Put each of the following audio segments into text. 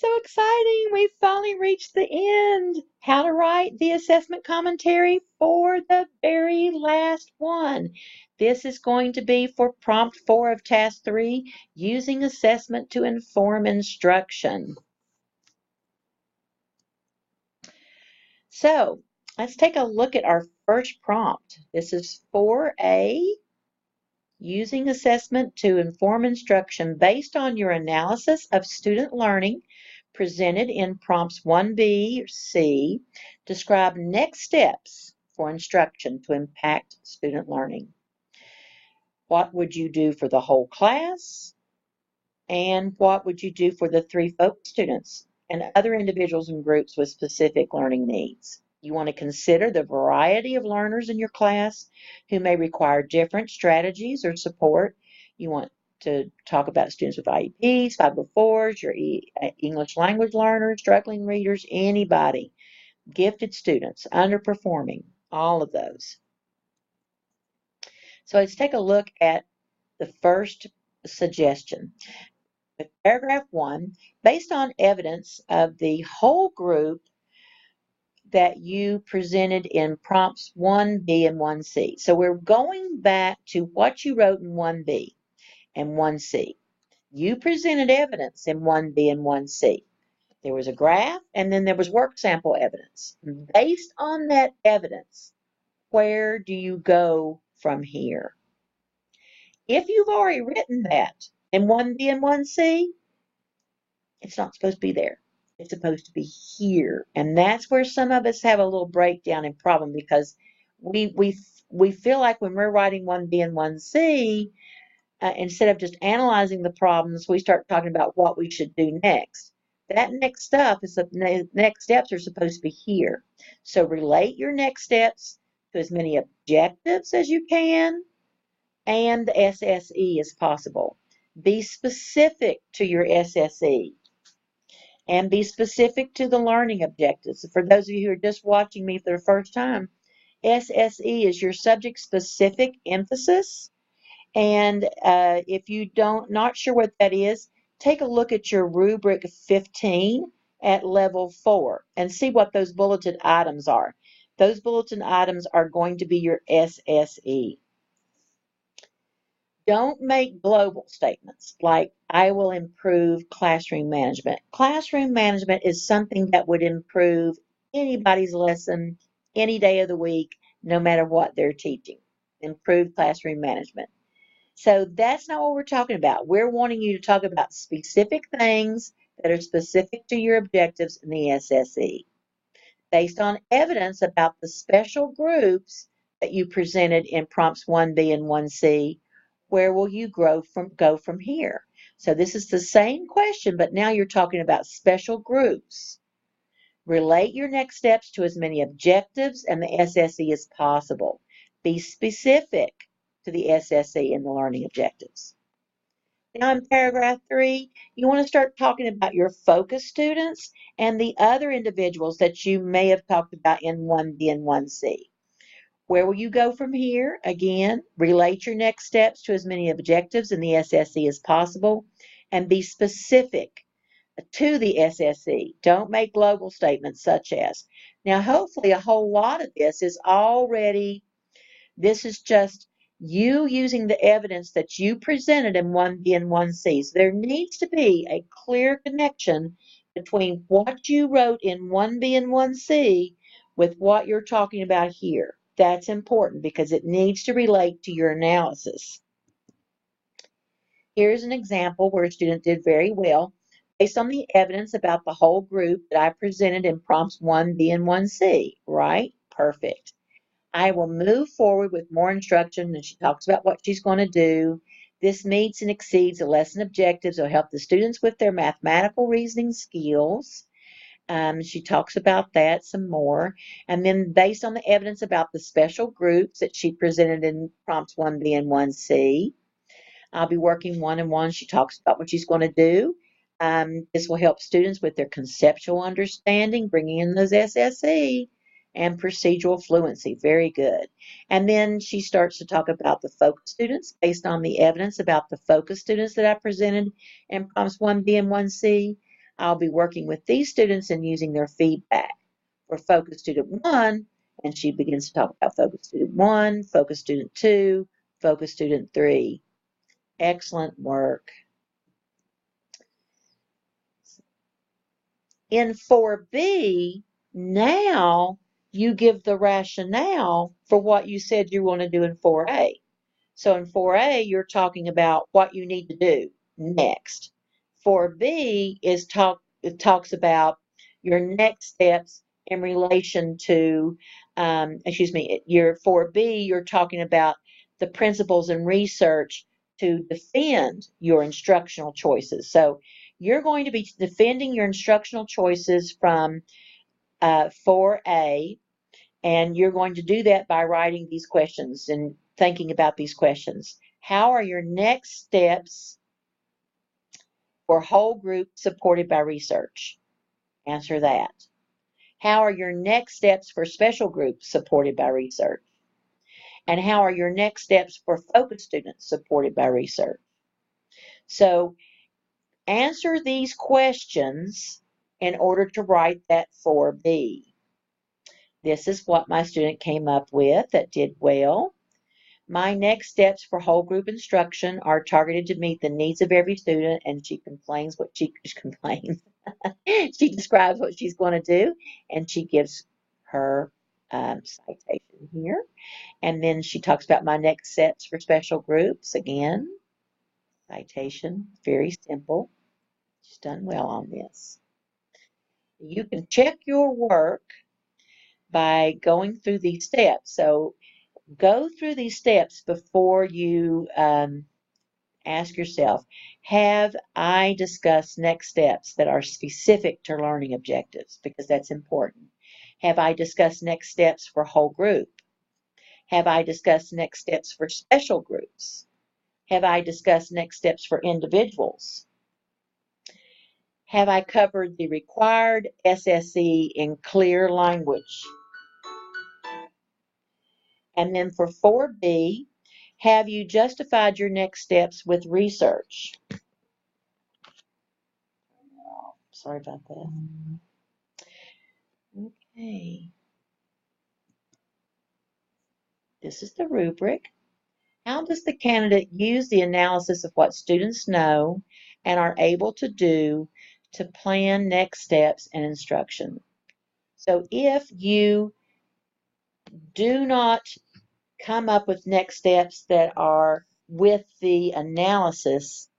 so exciting. We finally reached the end. How to write the assessment commentary for the very last one. This is going to be for prompt 4 of task 3, using assessment to inform instruction. So let's take a look at our first prompt. This is 4A, using assessment to inform instruction based on your analysis of student learning presented in prompts 1B or C. Describe next steps for instruction to impact student learning. What would you do for the whole class? And what would you do for the 3 focus students and other individuals and groups with specific learning needs? You want to consider the variety of learners in your class who may require different strategies or support. You want to talk about students with IEPs, 504s, your English language learners, struggling readers, anybody, gifted students, underperforming, all of those. So let's take a look at the first suggestion. Paragraph 1, based on evidence of the whole group that you presented in prompts 1B and 1C. So we're going back to what you wrote in 1B and 1C. You presented evidence in 1B and 1C. There was a graph and then there was work sample evidence. Based on that evidence, where do you go from here? If you've already written that in 1B and 1C, it's not supposed to be there. It's supposed to be here. And that's where some of us have a little breakdown and problem, because we feel like when we're writing 1B and 1C, instead of just analyzing the problems, we start talking about what we should do next. That next stuff is the next steps are supposed to be here. So relate your next steps to as many objectives as you can and the SSE as possible. Be specific to your SSE. And be specific to the learning objectives. For those of you who are just watching me for the first time, SSE is your subject-specific emphasis. And if you not sure what that is, take a look at your rubric 15 at level 4 and see what those bulleted items are. Those bulletin items are going to be your SSE. Don't make global statements like, I will improve classroom management. Classroom management is something that would improve anybody's lesson any day of the week, no matter what they're teaching. Improve classroom management. So that's not what we're talking about. We're wanting you to talk about specific things that are specific to your objectives in the SSE. Based on evidence about the special groups that you presented in prompts 1B and 1C, where will you go from here? So this is the same question, but now you're talking about special groups. Relate your next steps to as many objectives and the SSE as possible. Be specific to the SSE and the learning objectives. Now in paragraph 3, you want to start talking about your focus students and the other individuals that you may have talked about in 1B and 1C. Where will you go from here? Again, relate your next steps to as many objectives in the SSE as possible and be specific to the SSE. Don't make global statements such as. Now, hopefully a whole lot of this is just you using the evidence that you presented in 1B and 1C. So there needs to be a clear connection between what you wrote in 1B and 1C with what you're talking about here. That's important because it needs to relate to your analysis. Here's an example where a student did very well based on the evidence about the whole group that I presented in prompts 1B and 1C, right? Perfect. I will move forward with more instruction, and she talks about what she's going to do. This meets and exceeds the lesson objectives. It'll help the students with their mathematical reasoning skills. She talks about that some more. And then based on the evidence about the special groups that she presented in prompts 1B and 1C, I'll be working one-on-one. She talks about what she's going to do. This will help students with their conceptual understanding, bringing in those SSE and procedural fluency. Very good. And then she starts to talk about the focus students based on the evidence about the focus students that I presented in prompts 1B and 1C. I'll be working with these students and using their feedback. For focus student 1, and she begins to talk about focus student 1, focus student 2, focus student 3. Excellent work. In 4B, now you give the rationale for what you said you want to do in 4A. So in 4A, you're talking about what you need to do next. 4B it talks about your next steps in relation to, your 4B, you're talking about the principles and research to defend your instructional choices. So you're going to be defending your instructional choices from 4A, and you're going to do that by writing these questions and thinking about these questions. How are your next steps for whole group supported by research? Answer that. How are your next steps for special groups supported by research? And how are your next steps for focus students supported by research? So answer these questions in order to write that 4B. This is what my student came up with that did well. My next steps for whole group instruction are targeted to meet the needs of every student, and she complains what she complains. She describes what she's going to do, and she gives her citation here. And then she talks about my next steps for special groups. Again, citation, very simple. She's done well on this. You can check your work by going through these steps. So go through these steps before you ask yourself, have I discussed next steps that are specific to learning objectives? Because that's important. Have I discussed next steps for whole group? Have I discussed next steps for special groups? Have I discussed next steps for individuals? Have I covered the required SSE in clear language? And then for 4B, have you justified your next steps with research? Oh, sorry about that. Okay. This is the rubric. How does the candidate use the analysis of what students know and are able to do to plan next steps and instruction? So if you do not come up with next steps that are with the analysis,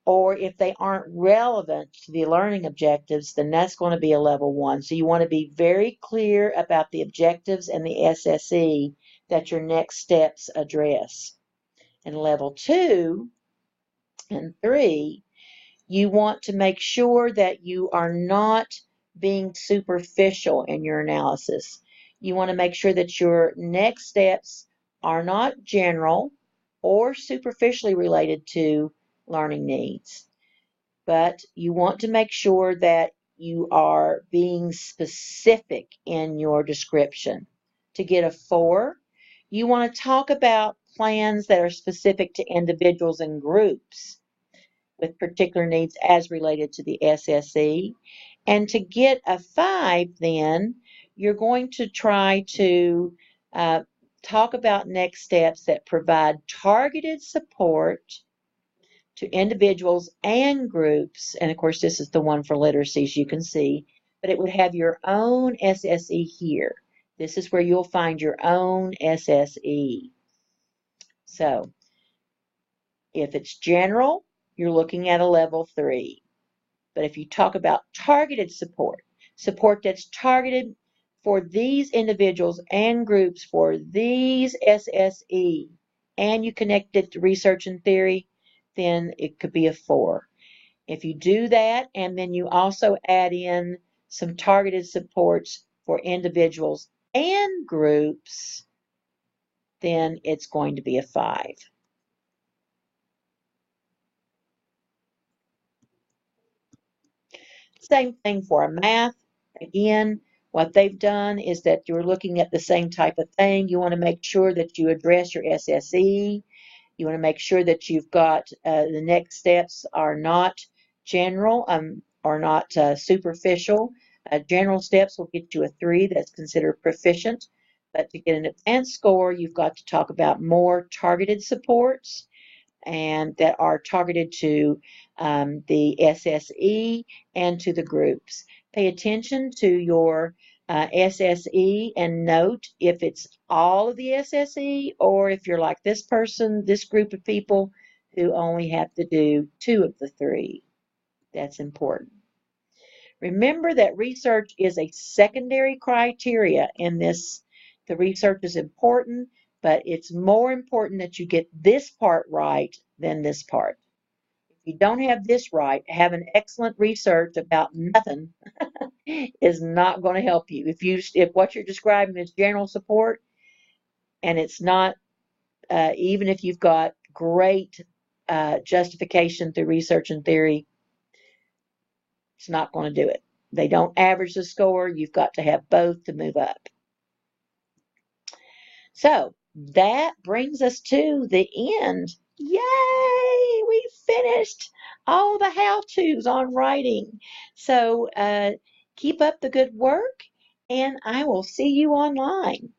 or if they aren't relevant to the learning objectives, then that's going to be a level 1. So you want to be very clear about the objectives and the SSE that your next steps address. And level 2 and 3, you want to make sure that you are not being superficial in your analysis. You want to make sure that your next steps are not general or superficially related to learning needs, but you want to make sure that you are being specific in your description. To get a 4, you want to talk about plans that are specific to individuals and groups with particular needs as related to the SSE. And to get a 5, then, you're going to try to talk about next steps that provide targeted support to individuals and groups. And of course, this is the one for literacy, as you can see, but it would have your own SSE here. This is where you'll find your own SSE. So if it's general, you're looking at a level 3. But if you talk about targeted support, support that's targeted for these individuals and groups for these SSE, and you connect it to research and theory, then it could be a 4. If you do that, and then you also add in some targeted supports for individuals and groups, then it's going to be a 5. Same thing for a math. Again, what they've done is that you're looking at the same type of thing. You want to make sure that you address your SSE. You want to make sure that you've got the next steps are not general, are not superficial. General steps will get you a 3 that's considered proficient. But to get an advanced score, you've got to talk about more targeted supports and that are targeted to the SSE and to the groups. Pay attention to your SSE and note if it's all of the SSE or if you're like this person, this group of people who only have to do 2 of the 3. That's important. Remember that research is a secondary criteria in this. The research is important, but it's more important that you get this part right than this part. If you don't have this right, having excellent research about nothing is not going to help you. If what you're describing is general support and it's not, even if you've got great justification through research and theory, it's not going to do it. They don't average the score. You've got to have both to move up. So that brings us to the end. Yay! We finished all the how-tos on writing. So keep up the good work, and I will see you online.